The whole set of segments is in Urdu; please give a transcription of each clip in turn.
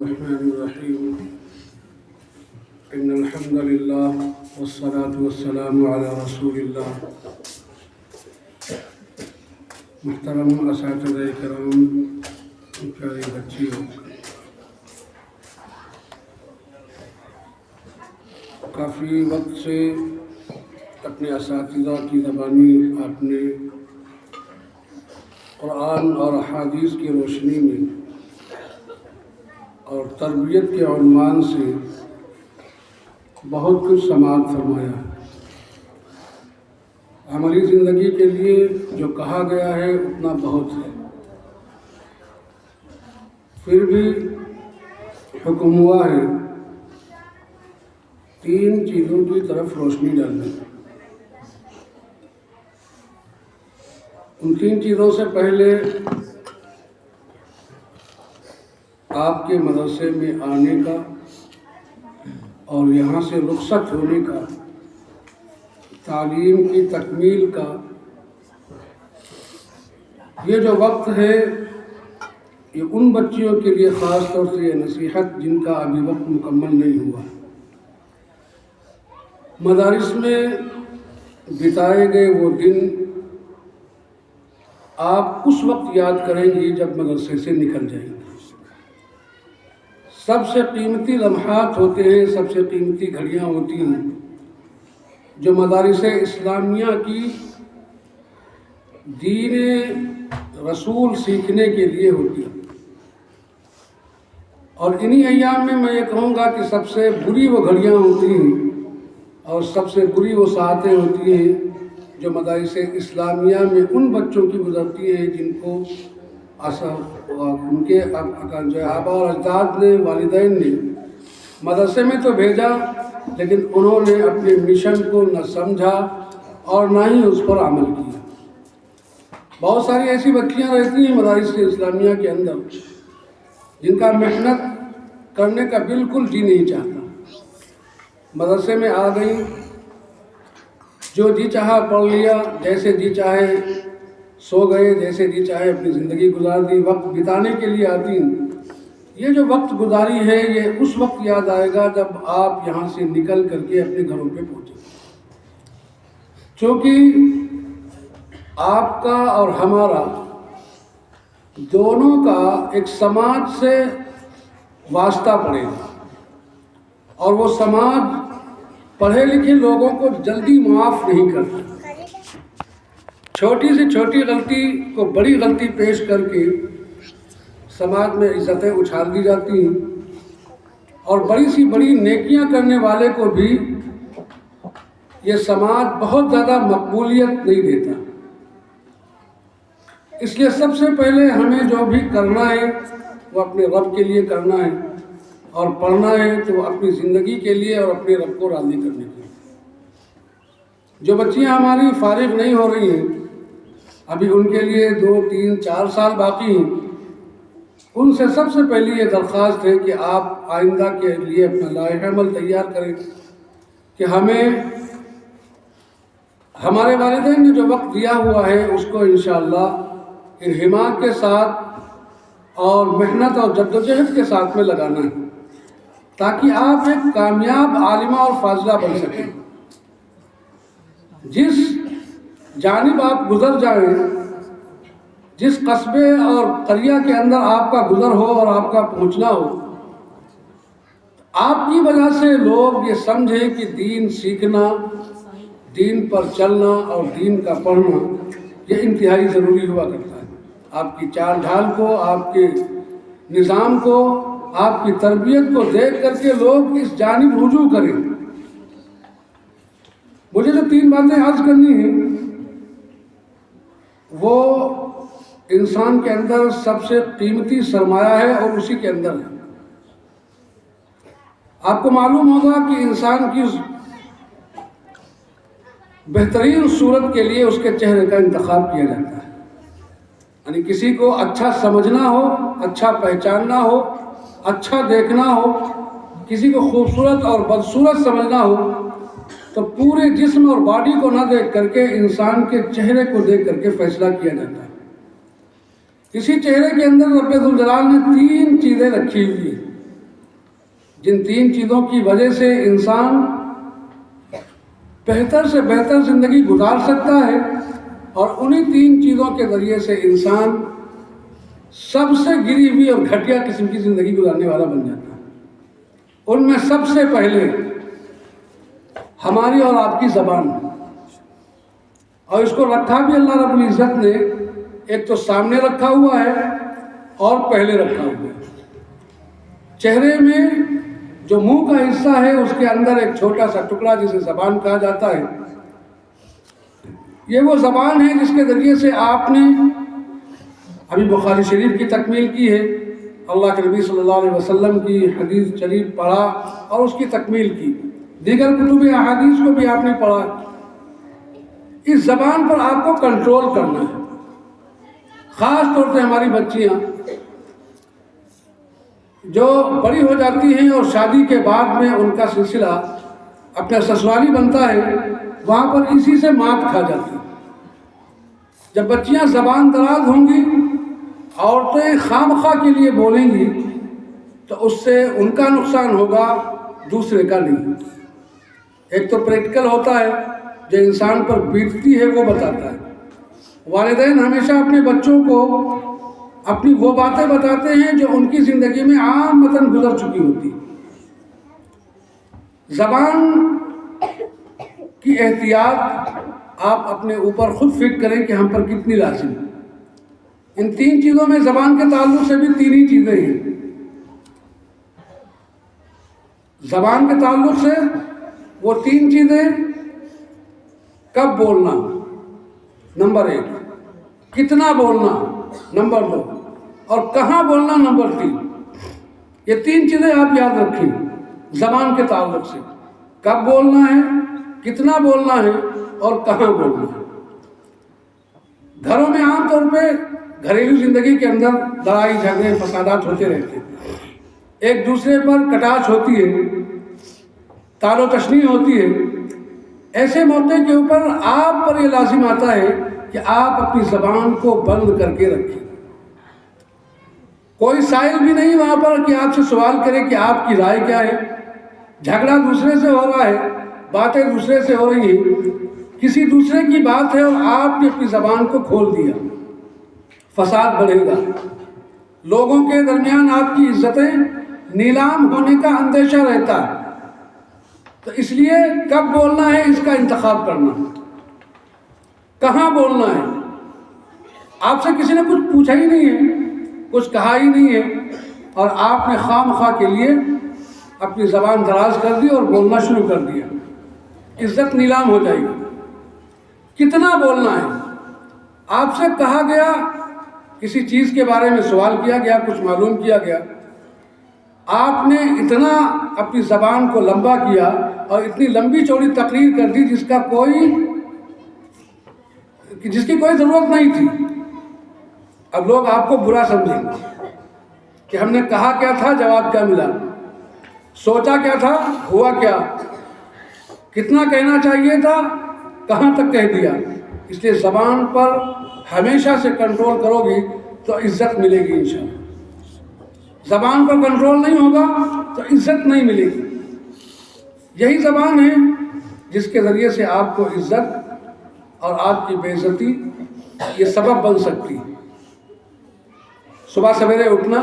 الرحمن الرحيم إن الحمد لله والصلاة والسلام على رسول الله محترم اساتذہ کرام، پیارے بچیوں، کافی وقت سے اپنے اساتذہ کی زبانی آپ نے قرآن اور احادیث کی روشنی میں اور تربیت کے عنوان سے بہت کچھ سماعت فرمایا ہے۔ عملی زندگی کے لیے جو کہا گیا ہے اتنا بہت ہے، پھر بھی حکم ہوا ہے 3 چیزوں کی طرف روشنی ڈالنے۔ ان 3 چیزوں سے پہلے آپ کے مدرسے میں آنے کا اور یہاں سے رخصت ہونے کا، تعلیم کی تکمیل کا یہ جو وقت ہے، یہ ان بچیوں کے لیے خاص طور سے یہ نصیحت جن کا ابھی وقت مکمل نہیں ہوا۔ مدارس میں بتائے گئے وہ دن آپ اس وقت یاد کریں گی جب مدرسے سے نکل جائیں گے۔ سب سے قیمتی لمحات ہوتے ہیں، سب سے قیمتی گھڑیاں ہوتی ہیں جو مدارس اسلامیہ کی دین رسول سیکھنے کے لیے ہوتی ہیں، اور انہی ایام میں یہ کہوں گا کہ سب سے بری وہ گھڑیاں ہوتی ہیں اور سب سے بری وہ ساعتیں ہوتی ہیں جو مدارس اسلامیہ میں ان بچوں کی گزرتی ہیں جن کو ان کے جو آبا اور اجداد نے، والدین نے مدرسے میں تو بھیجا، لیکن انہوں نے اپنے مشن کو نہ سمجھا اور نہ ہی اس پر عمل کیا۔ بہت ساری ایسی بچیاں رہتی ہیں مدارس اسلامیہ کے اندر جن کا محنت کرنے کا بالکل جی نہیں چاہتا۔ مدرسے میں آ گئی، جو جی چاہا پڑھ لیا، جیسے جی چاہے سو گئے، جیسے جی چاہے اپنی زندگی گزار دی۔ وقت بتانے کے لیے آتی ہیں۔ یہ جو وقت گزاری ہے یہ اس وقت یاد آئے گا جب آپ یہاں سے نکل کر کے اپنے گھروں پہ پہنچیں، کیونکہ آپ کا اور ہمارا دونوں کا ایک سماج سے واسطہ پڑے گا، اور وہ سماج پڑھے لکھے لوگوں کو جلدی معاف نہیں کرتا۔ چھوٹی سے چھوٹی غلطی کو بڑی غلطی پیش کر کے سماج میں عزتیں اچھال دی جاتی ہیں، اور بڑی سی بڑی نیکیاں کرنے والے کو بھی یہ سماج بہت زیادہ مقبولیت نہیں دیتا۔ اس لیے سب سے پہلے ہمیں جو بھی کرنا ہے وہ اپنے رب کے لیے کرنا ہے، اور پڑھنا ہے تو اپنی زندگی کے لیے اور اپنے رب کو راضی کرنے کے لیے۔ جو بچیاں ہماری فارغ نہیں ہو رہی ہیں، ابھی ان کے لیے 2 3 4 سال باقی ہیں، ان سے سب سے پہلی یہ درخواست ہے کہ آپ آئندہ کے لیے اپنا لائحہ عمل تیار کریں کہ ہمیں ہمارے والدین نے جو وقت دیا ہوا ہے اس کو انشاءاللہ انہماک کے ساتھ اور محنت اور جدوجہد کے ساتھ میں لگانا ہے، تاکہ آپ ایک کامیاب عالمہ اور فاضلہ بن سکیں۔ جس جانب آپ گزر جائیں، جس قصبے اور قریہ کے اندر آپ کا گزر ہو اور آپ کا پہنچنا ہو، آپ کی وجہ سے لوگ یہ سمجھیں کہ دین سیکھنا، دین پر چلنا اور دین کا پڑھنا یہ انتہائی ضروری ہوا کرتا ہے۔ آپ کی چال ڈھال کو، آپ کے نظام کو، آپ کی تربیت کو دیکھ کر کے لوگ اس جانب رجوع کریں۔ مجھے جو 3 باتیں عرض کرنی ہیں وہ انسان کے اندر سب سے قیمتی سرمایہ ہے اور اسی کے اندر ہے۔ آپ کو معلوم ہوگا کہ انسان کی بہترین صورت کے لیے اس کے چہرے کا انتخاب کیا جاتا ہے، یعنی کسی کو اچھا سمجھنا ہو، اچھا پہچاننا ہو، اچھا دیکھنا ہو، کسی کو خوبصورت اور بدصورت سمجھنا ہو تو پورے جسم اور باڈی کو نہ دیکھ کر کے انسان کے چہرے کو دیکھ کر کے فیصلہ کیا جاتا ہے۔ اسی چہرے کے اندر رب ذوالجلال نے 3 چیزیں رکھی ہوئی ہیں۔ جن 3 چیزوں کی وجہ سے انسان بہتر سے بہتر زندگی گزار سکتا ہے، اور انہی 3 چیزوں کے ذریعے سے انسان سب سے گری ہوئی اور گھٹیا قسم کی زندگی گزارنے والا بن جاتا ہے۔ ان میں سب سے پہلے ہماری اور آپ کی زبان، اور اس کو رکھا بھی اللہ رب العزت نے ایک تو سامنے رکھا ہوا ہے اور پہلے رکھا ہوا ہے۔ چہرے میں جو منہ کا حصہ ہے اس کے اندر ایک چھوٹا سا ٹکڑا جسے زبان کہا جاتا ہے، یہ وہ زبان ہے جس کے ذریعے سے آپ نے ابھی بخاری شریف کی تکمیل کی ہے، اللہ کے نبی صلی اللہ علیہ وسلم کی حدیث شریف پڑھا اور اس کی تکمیل کی، دیگر کتب احادیث کو بھی آپ نے پڑھا۔ اس زبان پر آپ کو کنٹرول کرنا ہے۔ خاص طور سے ہماری بچیاں جو بڑی ہو جاتی ہیں اور شادی کے بعد میں ان کا سلسلہ اپنا سسرالی بنتا ہے، وہاں پر اسی سے مات کھا جاتی ہے۔ جب بچیاں زبان دراز ہوں گی، عورتیں خامخواہ کے لیے بولیں گی، تو اس سے ان کا نقصان ہوگا، دوسرے کا نہیں۔ ایک تو پریکٹیکل ہوتا ہے جو انسان پر بیتتی ہے وہ بتاتا ہے۔ والدین ہمیشہ اپنے بچوں کو اپنی وہ باتیں بتاتے ہیں جو ان کی زندگی میں عام متن گزر چکی ہوتی۔ زبان کی احتیاط آپ اپنے اوپر خود فکر کریں کہ ہم پر کتنی لازم ہے۔ ان 3 چیزوں میں زبان کے تعلق سے بھی 3 ہی چیزیں ہیں۔ زبان کے تعلق سے وہ 3 چیزیں: کب بولنا نمبر 1، کتنا بولنا نمبر 2، اور کہاں بولنا نمبر 3۔ یہ 3 چیزیں آپ یاد رکھیں زبان کے تعلق سے: کب بولنا ہے، کتنا بولنا ہے، اور کہاں بولنا ہے۔ گھروں میں عام طور پہ گھریلو زندگی کے اندر لڑائی جھگڑے فسادات ہوتے رہتے ہیں، ایک دوسرے پر کٹاچ ہوتی ہے، تال و تشنیع ہوتی ہے۔ ایسے موقع کے اوپر آپ پر یہ لازم آتا ہے کہ آپ اپنی زبان کو بند کر کے رکھیں۔ کوئی سائل بھی نہیں وہاں پر کہ آپ سے سوال کرے کہ آپ کی رائے کیا ہے۔ جھگڑا دوسرے سے ہو رہا ہے، باتیں دوسرے سے ہو رہی ہیں، کسی دوسرے کی بات ہے اور آپ نے اپنی زبان کو کھول دیا، فساد بڑھے گا۔ لوگوں کے درمیان آپ کی عزتیں نیلام ہونے کا اندیشہ رہتا ہے۔ تو اس لیے کب بولنا ہے اس کا انتخاب کرنا، کہاں بولنا ہے۔ آپ سے کسی نے کچھ پوچھا ہی نہیں ہے، کچھ کہا ہی نہیں ہے، اور آپ نے خواہ مخواہ کے لیے اپنی زبان دراز کر دی اور بولنا شروع کر دیا، عزت نیلام ہو جائے گی۔ کتنا بولنا ہے، آپ سے کہا گیا، کسی چیز کے بارے میں سوال کیا گیا، کچھ معلوم کیا گیا، آپ نے اتنا اپنی زبان کو لمبا کیا اور اتنی لمبی چوڑی تقریر کر دی جس کی کوئی ضرورت نہیں تھی۔ اب لوگ آپ کو برا سمجھیں گے کہ ہم نے کہا کیا تھا، جواب کیا ملا، سوچا کیا تھا، ہوا کیا، کتنا کہنا چاہیے تھا، کہاں تک کہہ دیا۔ اس لیے زبان پر ہمیشہ سے کنٹرول کرو گی تو عزت ملے گی انشاءاللہ۔ زبان پر کنٹرول نہیں ہوگا تو عزت نہیں ملے گی۔ یہی زبان ہے جس کے ذریعے سے آپ کو عزت اور آپ کی بے عزتی یہ سبب بن سکتی ہے۔ صبح سویرے اٹھنا،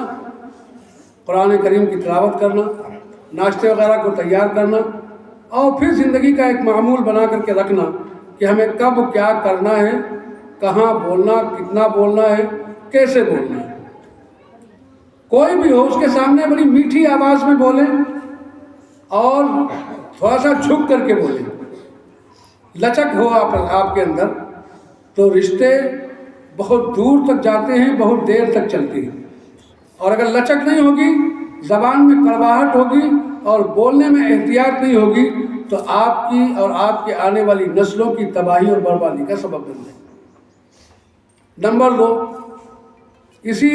قرآن کریم کی تلاوت کرنا، ناشتے وغیرہ کو تیار کرنا، اور پھر زندگی کا ایک معمول بنا کر کے رکھنا کہ ہمیں کب کیا کرنا ہے، کہاں بولنا، کتنا بولنا ہے، کیسے بولنا ہے۔ کوئی بھی ہو اس کے سامنے بڑی میٹھی آواز میں بولیں اور تھوڑا سا جھک کر کے بولیں۔ لچک ہو آپ کے اندر تو رشتے بہت دور تک جاتے ہیں، بہت دیر تک چلتے ہیں۔ اور اگر لچک نہیں ہوگی، زبان میں کڑواہٹ ہوگی اور بولنے میں احتیاط نہیں ہوگی تو آپ کی اور آپ کے آنے والی نسلوں کی تباہی اور بربادی کا سبب بن جائے گا۔ نمبر 2، اسی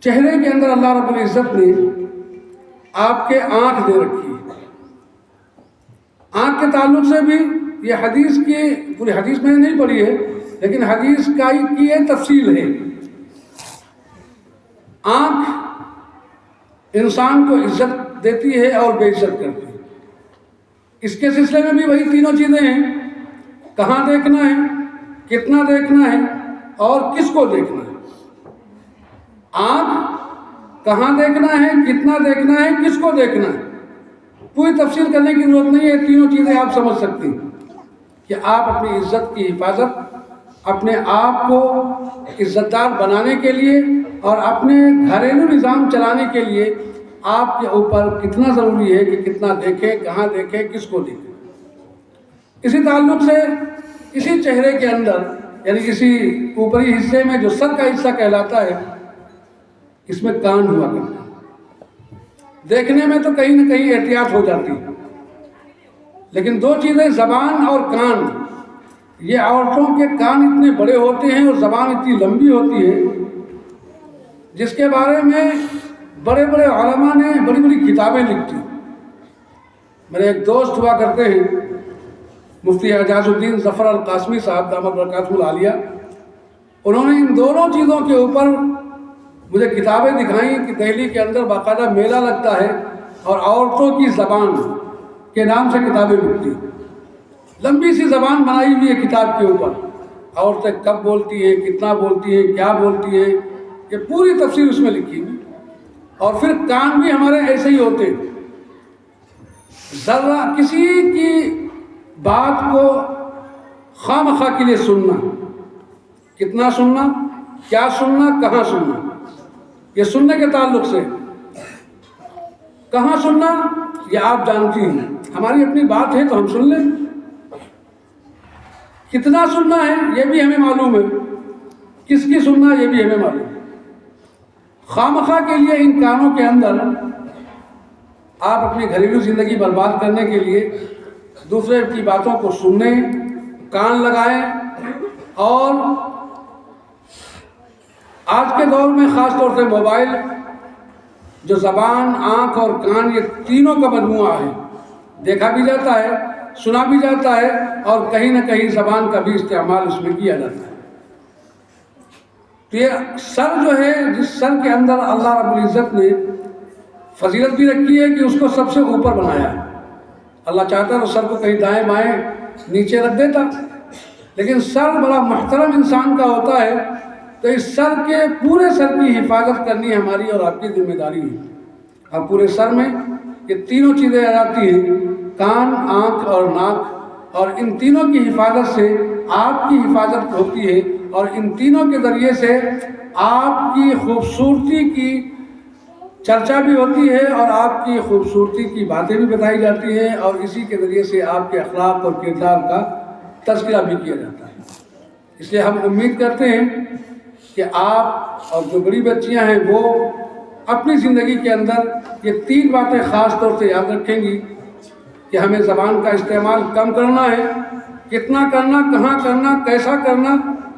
چہرے کے اندر اللہ رب العزت نے آپ کے آنکھ دے رکھی ہے۔ آنکھ کے تعلق سے بھی یہ حدیث کی پوری حدیث میں نے نہیں پڑھی ہے، لیکن حدیث کی یہ تفصیل ہے۔ آنکھ انسان کو عزت دیتی ہے اور بے عزت کرتی ہے۔ اس کے سلسلے میں بھی وہی تینوں چیزیں ہیں، کہاں دیکھنا ہے، کتنا دیکھنا ہے اور کس کو دیکھنا ہے۔ آنکھ کہاں دیکھنا ہے، کتنا دیکھنا ہے، کس کو دیکھنا ہے، پوری تفصیل کرنے کی ضرورت نہیں ہے، تینوں چیزیں آپ سمجھ سکتے ہیں کہ آپ اپنی عزت کی حفاظت، اپنے آپ کو عزت دار بنانے کے لیے اور اپنے گھریلو نظام چلانے کے لیے آپ کے اوپر کتنا ضروری ہے کہ کتنا دیکھیں، کہاں دیکھیں، کس کو دیکھیں۔ اسی تعلق سے اسی چہرے کے اندر یعنی اسی اوپری حصے میں جو سر کا حصہ کہلاتا ہے، اس میں کان ہوا کرتا ہے۔ دیکھنے میں تو کہیں نہ کہیں احتیاط ہو جاتی ہے، لیکن دو چیزیں زبان اور کان، یہ عورتوں کے کان اتنے بڑے ہوتے ہیں اور زبان اتنی لمبی ہوتی ہے جس کے بارے میں بڑے بڑے علماء نے بڑی بڑی کتابیں لکھی۔ میرے ایک دوست ہوا کرتے ہیں مفتی اعجاز الدین ظفر القاسمی صاحب دامت برکاتہ العالیہ، انہوں نے ان دونوں چیزوں کے اوپر مجھے کتابیں دکھائیں کہ دہلی کے اندر باقاعدہ میلہ لگتا ہے اور عورتوں کی زبان کے نام سے کتابیں بکتی، لمبی سی زبان بنائی ہوئی ہے کتاب کے اوپر، عورتیں کب بولتی ہیں، کتنا بولتی ہیں، کیا بولتی ہیں، یہ پوری تفصیل اس میں لکھی ہوئی۔ اور پھر کان بھی ہمارے ایسے ہی ہوتے ہیں، ذرا کسی کی بات کو خواہ مخواہ کے لیے سننا، کتنا سننا، کیا سننا، کہاں سننا، یہ سننے کے تعلق سے کہاں سننا یہ آپ جانتی ہیں، ہماری اپنی بات ہے تو ہم سن لیں، کتنا سننا ہے یہ بھی ہمیں معلوم ہے، کس کی سننا یہ بھی ہمیں معلوم ہے۔ خواہ مخواہ کے لیے ان کانوں کے اندر آپ اپنی گھریلو زندگی برباد کرنے کے لیے دوسرے کی باتوں کو سننے، کان لگائیں، اور آج کے دور میں خاص طور سے موبائل جو زبان، آنکھ اور کان یہ تینوں کا مجموعہ ہے، دیکھا بھی جاتا ہے، سنا بھی جاتا ہے اور کہیں نہ کہیں زبان کا بھی استعمال اس میں کیا جاتا ہے۔ تو یہ سر جو ہے، جس سر کے اندر اللہ رب العزت نے فضیلت بھی رکھی ہے کہ اس کو سب سے اوپر بنایا ہے، اللہ چاہتا تو سر کو کہیں دائیں بائیں نیچے رکھ دیتا، لیکن سر بڑا محترم انسان کا ہوتا ہے، تو اس سر کے پورے سر کی حفاظت کرنی ہماری اور آپ کی ذمہ داری ہے۔ اب پورے سر میں یہ تینوں چیزیں آ جاتی ہیں، کان، آنکھ اور ناک، اور ان تینوں کی حفاظت سے آپ کی حفاظت ہوتی ہے اور ان تینوں کے ذریعے سے آپ کی خوبصورتی کی چرچا بھی ہوتی ہے اور آپ کی خوبصورتی کی باتیں بھی بتائی جاتی ہیں، اور اسی کے ذریعے سے آپ کے اخلاق اور کردار کا تذکرہ بھی کیا جاتا ہے۔ اس لیے ہم امید کرتے ہیں کہ آپ اور جو بڑی بچیاں ہیں وہ اپنی زندگی کے اندر یہ تین باتیں خاص طور سے یاد رکھیں گی کہ ہمیں زبان کا استعمال کم کرنا ہے، کتنا کرنا، کہاں کرنا، کیسا کرنا،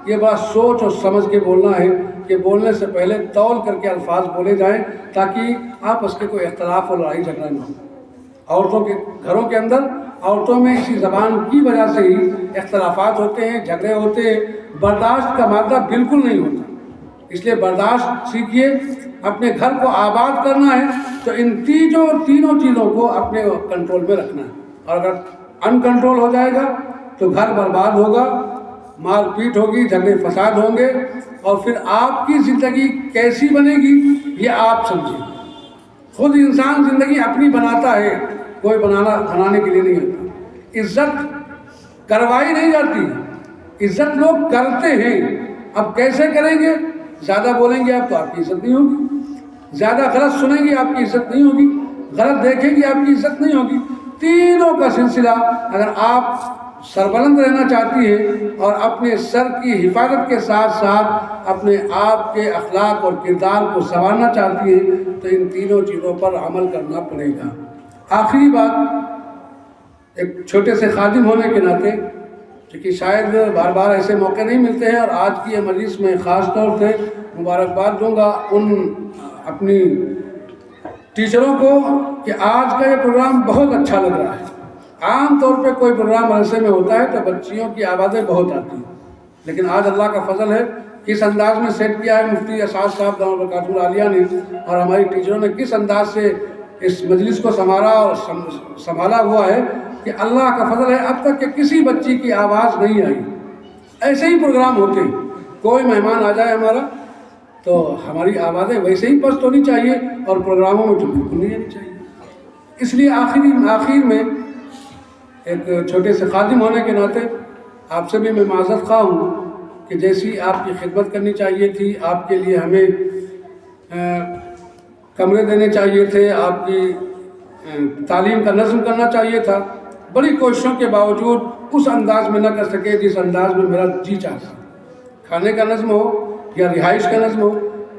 یہ بات سوچ اور سمجھ کے بولنا ہے کہ بولنے سے پہلے تول کر کے الفاظ بولے جائیں تاکہ آپس کے کوئی اختلاف اور لڑائی جھگڑا نہ ہو۔ عورتوں کے گھروں کے اندر عورتوں میں اسی زبان کی وجہ سے ہی اختلافات ہوتے ہیں، جھگڑے ہوتے ہیں، برداشت کا مادہ بالکل نہیں ہوتا۔ اس لیے برداشت سیکھیے، اپنے گھر کو آباد کرنا ہے تو ان تینوں چیزوں کو اپنے کنٹرول میں رکھنا ہے، اور اگر ان کنٹرول ہو جائے گا تو گھر برباد ہوگا، مار پیٹ ہوگی، جھگڑے فساد ہوں گے، اور پھر آپ کی زندگی کیسی بنے گی یہ آپ سمجھیں۔ خود انسان زندگی اپنی بناتا ہے، کوئی بنانے کے لیے نہیں ہوتا۔ عزت کروائی نہیں جاتی، عزت لوگ کرتے ہیں۔ اب کیسے کریں گے؟ زیادہ بولیں گے آپ تو آپ کی عزت نہیں ہوگی، زیادہ غلط سنیں گے آپ کی عزت نہیں ہوگی، غلط دیکھیں گے آپ کی عزت نہیں ہوگی۔ تینوں کا سلسلہ اگر آپ سربلند رہنا چاہتی ہیں اور اپنے سر کی حفاظت کے ساتھ ساتھ اپنے آپ کے اخلاق اور کردار کو سنوارنا چاہتی ہیں تو ان تینوں چیزوں پر عمل کرنا پڑے گا۔ آخری بات، ایک چھوٹے سے خادم ہونے کے ناطے، کیونکہ شاید بار بار ایسے موقع نہیں ملتے ہیں، اور آج کی یہ مجلس میں خاص طور سے مبارکباد دوں گا ان اپنی ٹیچروں کو کہ آج کا یہ پروگرام بہت اچھا لگ رہا ہے۔ عام طور پہ کوئی پروگرام مدرسے میں ہوتا ہے تو بچیوں کی آوازیں بہت آتی ہیں، لیکن آج اللہ کا فضل ہے کس انداز میں سیٹ کیا ہے مفتی اسعد صاحب دامت برکاتہ العالیہ نے اور ہماری ٹیچروں نے کس انداز سے اس مجلس کو سنبھالا ہوا ہے کہ اللہ کا فضل ہے اب تک کہ کسی بچی کی آواز نہیں آئی. ایسے ہی پروگرام ہوتے ہیں. کوئی مہمان آ جائے ہمارا تو ہماری آوازیں ویسے ہی پست ہونی چاہیے اور پروگراموں میں تو بالکل نہیں آنی چاہیے. اس لیے آخر میں ایک چھوٹے سے خادم ہونے کے ناطے آپ سے بھی میں معذرت خواہ ہوں کہ جیسی آپ کی خدمت کرنی چاہیے تھی، آپ کے لیے ہمیں کمرے دینے چاہیے تھے، آپ کی تعلیم کا نظم کرنا چاہیے تھا، بڑی کوششوں کے باوجود اس انداز میں نہ کر سکے جس انداز میں میرا جی چاہتا. کھانے کا نظم ہو یا رہائش کا نظم ہو،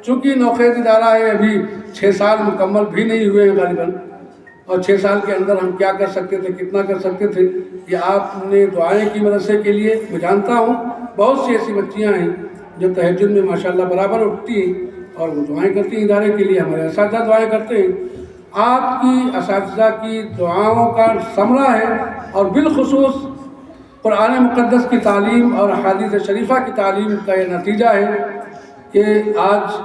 چونکہ نوخیز ادارہ ہے، ابھی 6 سال مکمل بھی نہیں ہوئے ہیں غالباً، اور 6 سال کے اندر ہم کیا کر سکتے تھے، کتنا کر سکتے تھے، یہ آپ نے دعائیں کی مدرسے کے لیے. میں جانتا ہوں بہت سی ایسی بچیاں ہیں جو تہجد میں ماشاءاللہ برابر اٹھتی ہیں اور وہ دعائیں کرتی ہیں ادارے کے لیے، ہمارے اساتذہ دعائیں کرتے ہیں. آپ کی اساتذہ کی دعاؤں کا ثمرہ ہے اور بالخصوص قرآن مقدس کی تعلیم اور احادیث شریفہ کی تعلیم کا یہ نتیجہ ہے کہ آج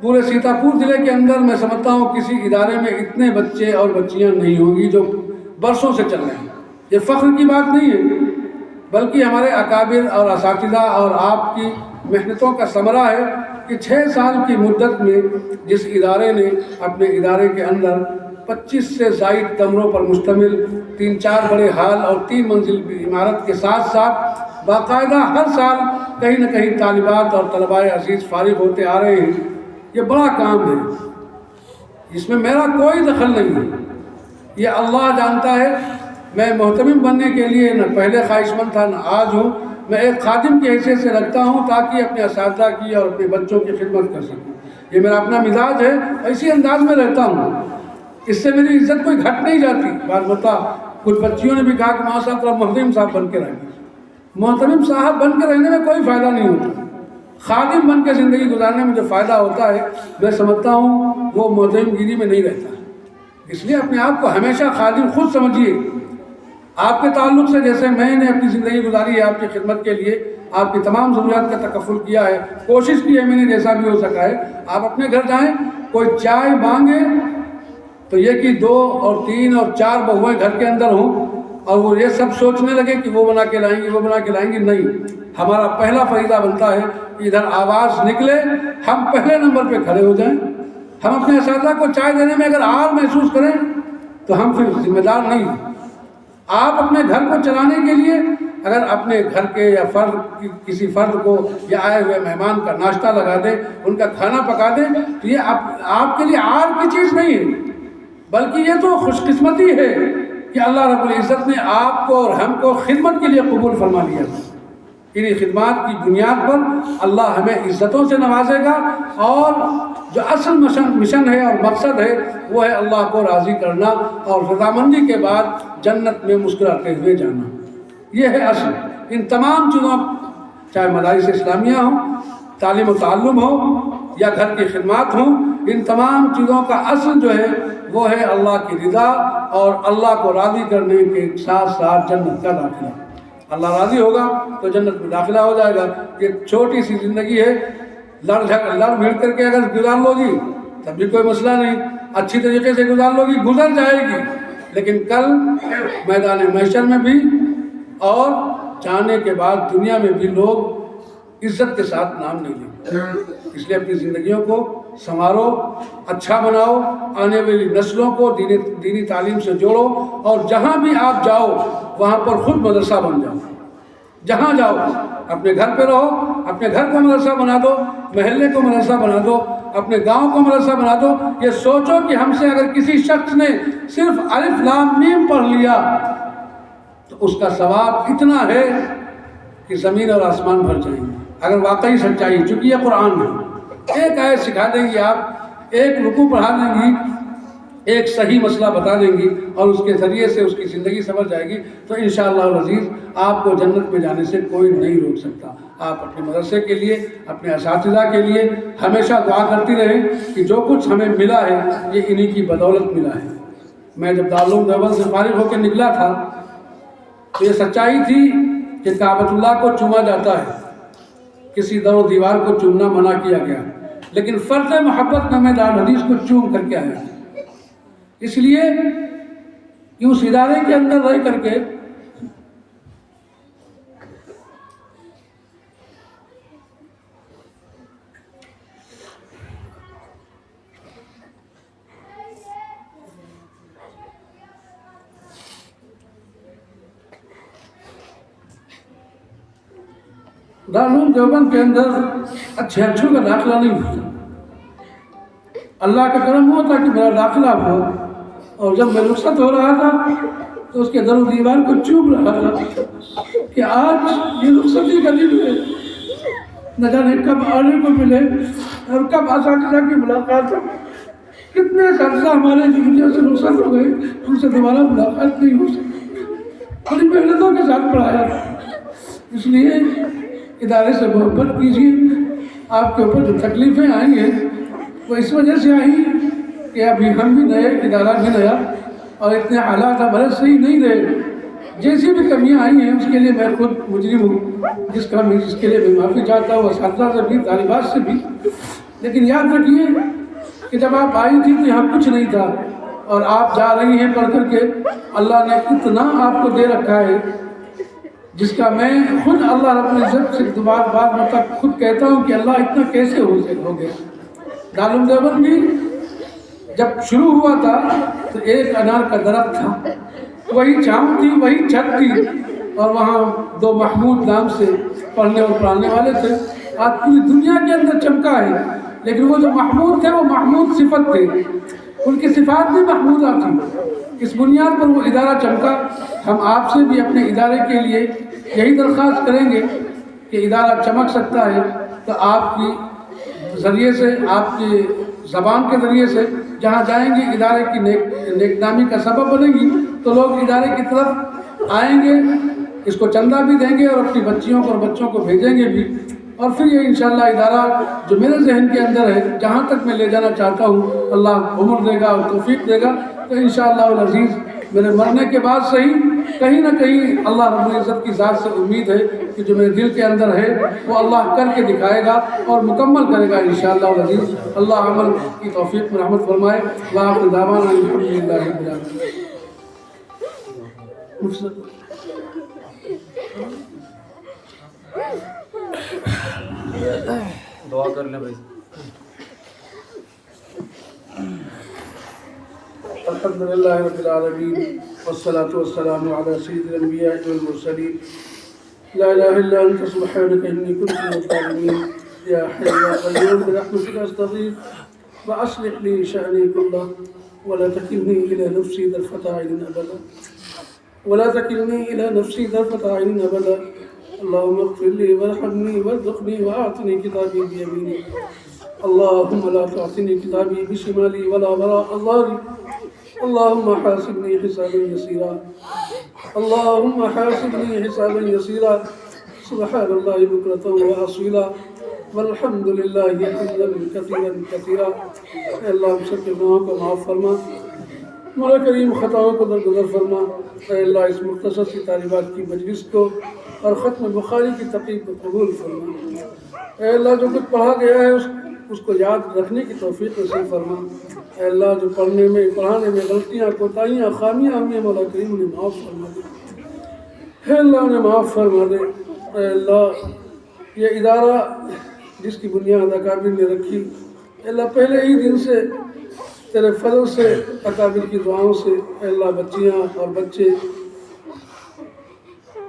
پورے سیتاپور ضلع کے اندر میں سمجھتا ہوں کسی ادارے میں اتنے بچے اور بچیاں نہیں ہوں گی جو برسوں سے چل رہے ہیں. یہ فخر کی بات نہیں ہے بلکہ ہمارے اکابر اور اساتذہ اور آپ کی محنتوں کا ثمرہ ہے کہ 6 سال کی مدت میں جس ادارے نے اپنے ادارے کے اندر 25 سے زائد کمروں پر مشتمل 3-4 بڑے ہال اور 3 منزل عمارت کے ساتھ ساتھ باقاعدہ ہر سال کہیں نہ کہیں طالبات اور طلباء عزیز فارغ ہوتے آ رہے ہیں. یہ بڑا کام ہے، اس میں میرا کوئی دخل نہیں ہے، یہ اللہ جانتا ہے. میں محتمم بننے کے لیے نہ پہلے خواہش مند تھا نہ آج ہوں. میں ایک خادم کی حیثیت سے رکھتا ہوں تاکہ اپنے اساتذہ کی اور اپنے بچوں کی خدمت کر سکوں. یہ میرا اپنا مزاج ہے، اسی انداز میں رہتا ہوں. اس سے میری عزت کوئی گھٹ نہیں جاتی. بات بتا کچھ بچیوں نے بھی کہا کہ ماں صاحب تھوڑا محتمم صاحب بن کے رہیں. محتمم صاحب بن کے رہنے میں کوئی فائدہ نہیں ہوتا. خادم بن کے زندگی گزارنے میں جو فائدہ ہوتا ہے میں سمجھتا ہوں وہ محتمم گیری میں نہیں رہتا. اس لیے اپنے آپ کو ہمیشہ خادم خود سمجھیے. آپ کے تعلق سے جیسے میں نے اپنی زندگی گزاری ہے آپ کی خدمت کے لیے، آپ کی تمام ضروریات کا تکفل کیا ہے، کوشش کی ہے میں نے جیسا بھی ہو سکا ہے. آپ اپنے گھر جائیں، کوئی چائے مانگے تو یہ کہ 2 اور 3 اور 4 بہویں گھر کے اندر ہوں اور وہ یہ سب سوچنے لگے کہ وہ بنا کے لائیں گی وہ بنا کے لائیں گی. نہیں، ہمارا پہلا فریضہ بنتا ہے کہ ادھر آواز نکلے ہم پہلے نمبر پہ کھڑے ہو جائیں. ہم اپنے اساتذہ کو چائے دینے میں اگر آر محسوس کریں تو ہم پھر ذمہ دار نہیں ہیں. آپ اپنے گھر کو چلانے کے لیے اگر اپنے گھر کے یا کسی فرد کو یا آئے ہوئے مہمان کا ناشتہ لگا دیں، ان کا کھانا پکا دیں تو یہ آپ کے لیے آر کی چیز نہیں ہے بلکہ یہ تو خوش قسمتی ہے کہ اللہ رب العزت نے آپ کو اور ہم کو خدمت کے لیے قبول فرما لیا. انہی خدمات کی بنیاد پر اللہ ہمیں عزتوں سے نوازے گا اور جو اصل مشن ہے اور مقصد ہے وہ ہے اللہ کو راضی کرنا اور رضامندی کے بعد جنت میں مسکراتے ہوئے جانا. یہ ہے اصل. ان تمام چیزوں، چاہے مدارس اسلامیہ ہوں، تعلیم و تعلم ہو یا گھر کی خدمات ہوں، ان تمام چیزوں کا اصل جو ہے وہ ہے اللہ کی رضا اور اللہ کو راضی کرنے کے ساتھ ساتھ جنت کا داخلہ. اللہ راضی ہوگا تو جنت میں داخلہ ہو جائے گا. یہ چھوٹی سی زندگی ہے، لڑ بھیڑ کر کے اگر گزار لو گی تب بھی کوئی مسئلہ نہیں، اچھی طریقے سے گزار لو گی گزر جائے گی. لیکن کل میدان محشر میں بھی اور جانے کے بعد دنیا میں بھی لوگ عزت کے ساتھ نام نہیں لیں گے. اس لیے اپنی زندگیوں کو سنوارو، اچھا بناؤ، آنے والی نسلوں کو دینی تعلیم سے جوڑو اور جہاں بھی آپ جاؤ وہاں پر خود مدرسہ بن جاؤ. جہاں جاؤ اپنے گھر پہ رہو، اپنے گھر کو مدرسہ بنا دو، محلے کو مدرسہ بنا دو، اپنے گاؤں کو مدرسہ بنا دو. یہ سوچو کہ ہم سے اگر کسی شخص نے صرف الف لام میم پڑھ لیا تو اس کا ثواب اتنا ہے کہ زمین اور آسمان بھر جائیں گے اگر واقعی سچائی. چونکہ یہ قرآن ہے. ایک آیت سکھا دیں گی آپ، ایک رکوع پڑھا دیں گی، ایک صحیح مسئلہ بتا دیں گی اور اس کے ذریعے سے اس کی زندگی سمجھ جائے گی تو انشاءاللہ العزیز آپ کو جنت میں جانے سے کوئی نہیں روک سکتا. آپ اپنے مدرسے کے لیے، اپنے اساتذہ کے لیے ہمیشہ دعا کرتی رہیں کہ جو کچھ ہمیں ملا ہے یہ انہی کی بدولت ملا ہے. میں جب دارالعلوم دیوبند سے فارغ ہو کے نکلا تھا تو یہ سچائی تھی کہ کعبۃ اللہ کو چوما جاتا ہے، کسی در و دیوار کو چومنا منع کیا گیا، لیکن فرض محبت میں دار حدیث کو چوم کر کے آیا۔ اس لیے کہ اس ادارے کے اندر رہ کر کے دارالعلوم دیوبند کے اندر اچھوں کا داخلہ نہیں ہوتا۔ اللہ کا کرم ہوا تھا کہ میرا داخلہ ہوا، اور جب میں رخصت ہو رہا تھا تو اس کے در و دیوار کو چوم رہا تھا کہ آج یہ رخصتی کا دن ہے، نہ جانے کب آنے کو ملے اور کب اساتذہ کی ملاقات ہو۔ کتنے اساتذہ ہمارے جو دنیا سے رخصت ہو گئے، ان سے دوبارہ ملاقات نہیں ہو سکی۔ بڑی محنتوں کے ساتھ پڑھایا تھا۔ اس لیے ادارے سے محبت کیجیے۔ آپ کے اوپر جو تکلیفیں آئیں گے وہ اس وجہ سے آئیں کہ ابھی ہم بھی نئے، ادارہ بھی نیا، اور اتنے حالات ہمارے صحیح نہیں رہے۔ جیسی بھی کمیاں آئی ہیں اس کے لیے میں خود مجرم ہوں، جس کے لیے میں معافی چاہتا ہوں، اساتذہ سے بھی، طالبات سے بھی۔ لیکن یاد رکھیے کہ جب آپ آئی تھی تو یہاں کچھ نہیں تھا، اور آپ جا رہی ہیں پڑھ کر کے، اللہ نے اتنا آپ کو دے رکھا ہے جس کا میں خود اللہ رب العزت سے بار تک خود کہتا ہوں کہ اللہ اتنا کیسے ہو گیا۔ دارالعلوم دیوبند بھی جب شروع ہوا تھا تو ایک انار کا درخت تھا، وہی چھاؤں تھی، وہی چھت تھی، اور وہاں 2 محمود نام سے پڑھنے اور پڑھانے والے تھے۔ آج پوری دنیا کے اندر چمکا ہے، لیکن وہ جو محمود تھے وہ محمود صفت تھے، ان کی صفات بھی محمودہ تھی۔ اس بنیاد پر وہ ادارہ چمکا۔ ہم آپ سے بھی اپنے ادارے کے لیے یہی درخواست کریں گے کہ ادارہ چمک سکتا ہے تو آپ کی ذریعے سے، آپ کی زبان کے ذریعے سے جہاں جائیں گے ادارے کی نیک نامی کا سبب بنے گی، تو لوگ ادارے کی طرف آئیں گے، اس کو چندہ بھی دیں گے اور اپنی بچیوں کو اور بچوں کو بھیجیں گے بھی، اور پھر یہ انشاءاللہ ادارہ جو میرے ذہن کے اندر ہے، جہاں تک میں لے جانا چاہتا ہوں، اللہ عمر دے گا اور توفیق دے گا، تو انشاءاللہ العزیز میرے مرنے کے بعد صحیح کہیں نہ کہیں اللہ رب العزت کی ذات سے امید ہے کہ جو میرے دل کے اندر ہے وہ اللہ کر کے دکھائے گا اور مکمل کرے گا انشاءاللہ العزیز۔ اللہ عمل کی توفیق میں رحمت فرمائے۔ وآخر دعوانا الحمدللہ رب العالمین۔ دعا کر لیں بھائی۔ الحمدللہ رب العالمین، والصلاة والسلام علی سید الانبیاء والمرسلین، لا الہ الا انت سبحانک انی کنت من الظالمین، یا حی یا قیوم برحمتک استغیث واصلح لی شأنی کلہ ولا تکلنی الی نفسی طرفۃ عین ابدا ولا تکلنی الی نفسی طرفۃ عین ابدا۔ اللہم اغفر لی وارحمنی وارزقنی واعطنی کتابی بیمینی، اللہم لا تعطنی کتابی بشمالی ولا وراء ظہری، اللہم حاسبنی حسابا یسیرا، اللہم حاسبنی حسابا یسیرا، سبحان اللہ بکرۃ واصیلا، والحمد للہ حمدا کثیرا کثیرا۔ اے اللہ ہم سب کے گناہوں کو معاف فرما، مولا کریم خطاؤں کو درگزر فرما۔ اے اللہ اس مختصر سی طالبات کی مجلس کو اور ختم بخاری کی تقریب کو قبول فرما۔ اے اللہ جو کچھ پڑھا گیا ہے اس کو یاد رکھنے کی توفیق نصیب فرما۔ اے اللہ جو پڑھنے میں، پڑھانے میں غلطیاں، کوتاہیاں، خامیاں ہمیں مولا کریم انہیں معاف فرما دے۔ اے اللہ انہیں معاف فرما دے۔ اے اللہ یہ ادارہ جس کی بنیاد اکابر نے رکھی، اے اللہ پہلے ہی دن سے تیرے فضل سے، اکابر کی دعاؤں سے، اے اللہ بچیاں اور بچے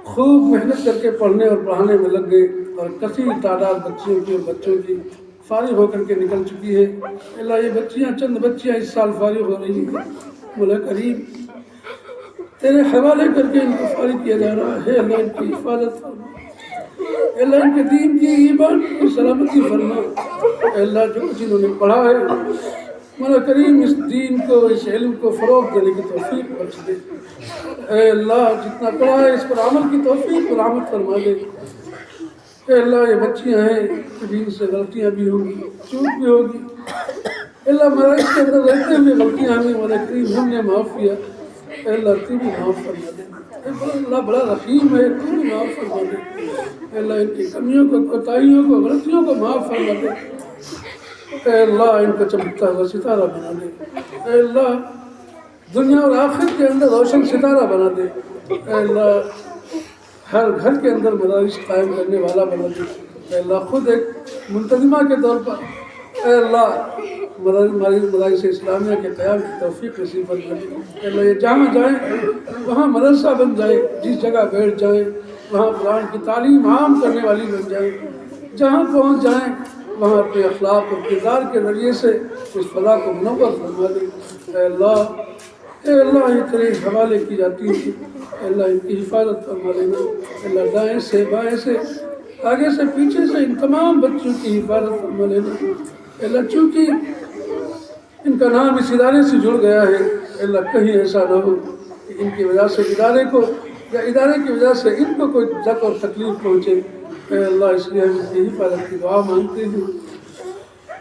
خوب محنت کر کے پڑھنے اور پڑھانے میں لگ گئے، اور کثیر تعداد بچیوں کی اور بچوں کی فارغ ہو کر کے نکل چکی ہے۔ اللہ یہ بچیاں، چند بچیاں اس سال فارغ ہو رہی ہیں، مولا کریم تیرے حوالے کر کے ان کو فارغ کیا جا رہا ہے۔ اللہ ان کی حفاظت فرما، اللہ ان کے دین کی، ایمان کی سلامتی فرما۔ اے اللہ جو کچھ انہوں نے پڑھا ہے مولا کریم اس دین کو، اس علم کو فروغ دینے کی توفیق بخش دے۔ اے اللہ جتنا پڑھا ہے اس پر عمل کی توفیق اور رحمت فرما دے۔ اے اللہ یہ بچیاں ہیں، کبھی ان سے غلطیاں بھی ہوگی، چوک بھی ہوگی، اے اللہ مدارس کے اندر رہتے ہوئے غلطیاں ہمیں مولا کریم ہم نے معاف کیا، اے اللہ تو بھی معاف فرما دے۔ اللہ بڑا رحیم ہے، تو بھی معاف فرما دے۔ اے اللہ ان کی کمیوں کو، کوتاہیوں کو، غلطیوں کو معاف فرما دے۔ اے اللہ ان کو چمکتا ہوا ستارہ بنا دے۔ اے اللہ دنیا اور آخرت کے اندر روشن ستارہ بنا دے۔ اے اللہ ہر گھر کے اندر مدارس قائم کرنے والا بنا دے۔ اے اللہ خود ایک منتظمہ کے طور پر اے اللہ مدارس اسلامیہ کے قیام کی توفیق نصیب فرما دے۔ اے اللہ یہ جہاں جائیں وہاں مدرسہ بن جائے، جس جگہ بیٹھ جائیں وہاں قرآن کی تعلیم عام کرنے والی بن جائے، جہاں پہنچ جائیں وہاں اپنے اخلاق اور کردار کے ذریعے سے اس فضا کو منور فرما دے۔ اے اللہ یہ تیرے حوالے کی جاتی ہے، اے اللہ ان کی حفاظت فرما لینا۔ اے اللہ دائیں سے بائیں سے آگے سے پیچھے سے ان تمام بچوں کی حفاظت فرما لینا۔ اے اللہ چونکہ ان کا نام اس ادارے سے جڑ گیا ہے، اے اللہ کہیں ایسا نہ ہو کہ ان کی وجہ سے ادارے کو یا ادارے کی وجہ سے ان کو کوئی ضرر اور تکلیف پہنچے۔ اے اللہ اس لیے ہم ان کی حفاظت کی دعا مانگتے ہیں۔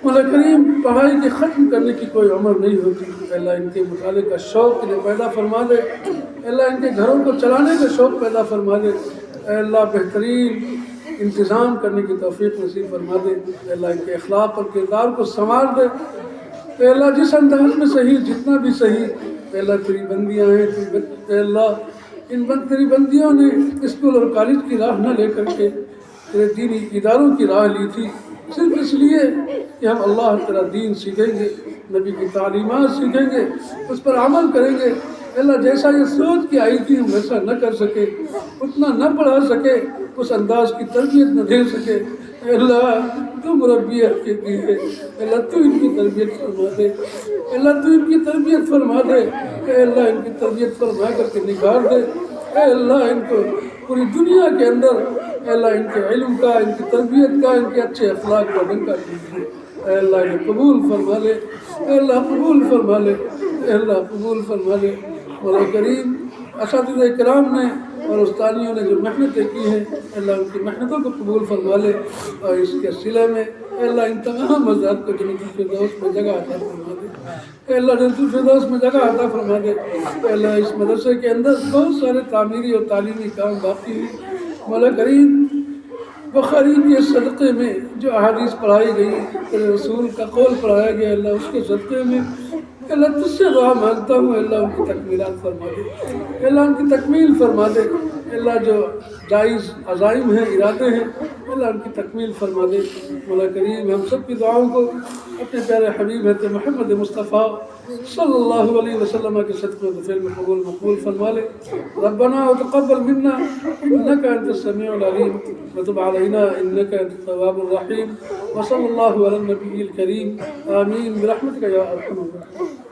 مولا کریم پڑھائی کے ختم کرنے کی کوئی عمر نہیں ہوتی، اے اللہ ان کے مطالعے کا شوق انہیں پیدا فرما دے۔ اے اللہ ان کے گھروں کو چلانے کا شوق پیدا فرما دے۔ اے اللہ بہترین انتظام کرنے کی توفیق نصیب فرما دے۔ اے اللہ ان کے اخلاق اور کردار کو سنوار دے۔ اے اللہ جس انداز میں صحیح جتنا بھی صحیح، اے اللہ تیری بندیاں ہیں، اے اللہ ان تیری بندیوں نے اسکول اور کالج کی راہ نہ لے کر کے تیرے دینی اداروں کی راہ لی تھی، صرف اس لیے کہ ہم اللہ تیرا دین سیکھیں گے، نبی کی تعلیمات سیکھیں گے، اس پر عمل کریں گے۔ اللہ جیسا یہ سوچ کے آئی تھی ہم ویسا نہ کر سکے، اتنا نہ پڑھا سکے، اس انداز کی تربیت نہ دے سکے۔ اے اللہ تو مربی حقیقی ہے، اے اللہ تو ان کی تربیت فرما دے، اے اللہ تو ان کی تربیت فرما دے، اے اللہ ان کی تربیت فرما کر کے نکھار دے۔ اے اللہ ان کو پوری دنیا کے اندر اے اللہ ان کے علم کا، ان کی تربیت کا، ان کے اچھے اخلاق کا ڈنکا دیجیے۔ اے اللہ انہیں قبول فرما لے، اے اللہ قبول فرما لے، اے اللہ قبول فرما لے۔ مولا کریم اساتذہ کرام نے اور استادیوں نے جو محنتیں کی ہیں، اللہ ان کی محنتوں کو قبول فرما لے، اور اس کے صلے میں اللہ ان تمام حضرات کو جنت الفردوس میں جگہ عطا فرما دے۔ اللہ جنت الفردوس میں جگہ عطا فرما دے۔ اللہ اس مدرسے کے اندر بہت سارے تعمیری اور تعلیمی کام باقی ہیں، مولا کریم بخاری کے صدقے میں جو احادیث پڑھائی گئی، تیرے رسول کا قول پڑھایا گیا، اللہ اس کے صدقے میں اللہ تجھ سے دعا مانگتا ہوں، اللہ ان کی تکمیلات فرما دے، اللہ ان کی تکمیل فرما دے، اللہ جو جائز عزائم ہیں، ارادے ہیں، اللہ ان کی تکمیل فرما دے۔ مولا کریم ہم سب کی دعاؤں کو اپنے پیارے حبیب حضرت محمد مصطفیٰ صلی اللہ علیہ وسلم کے صدقے بفعل میں قبول مقبول فرما لے۔ ربنا وتقبل منا انك انت السميع العليم وتب علينا انك انت التواب الرحيم وصلى الله على النبي الكريم آمين برحمتك يا ارحم الراحمين۔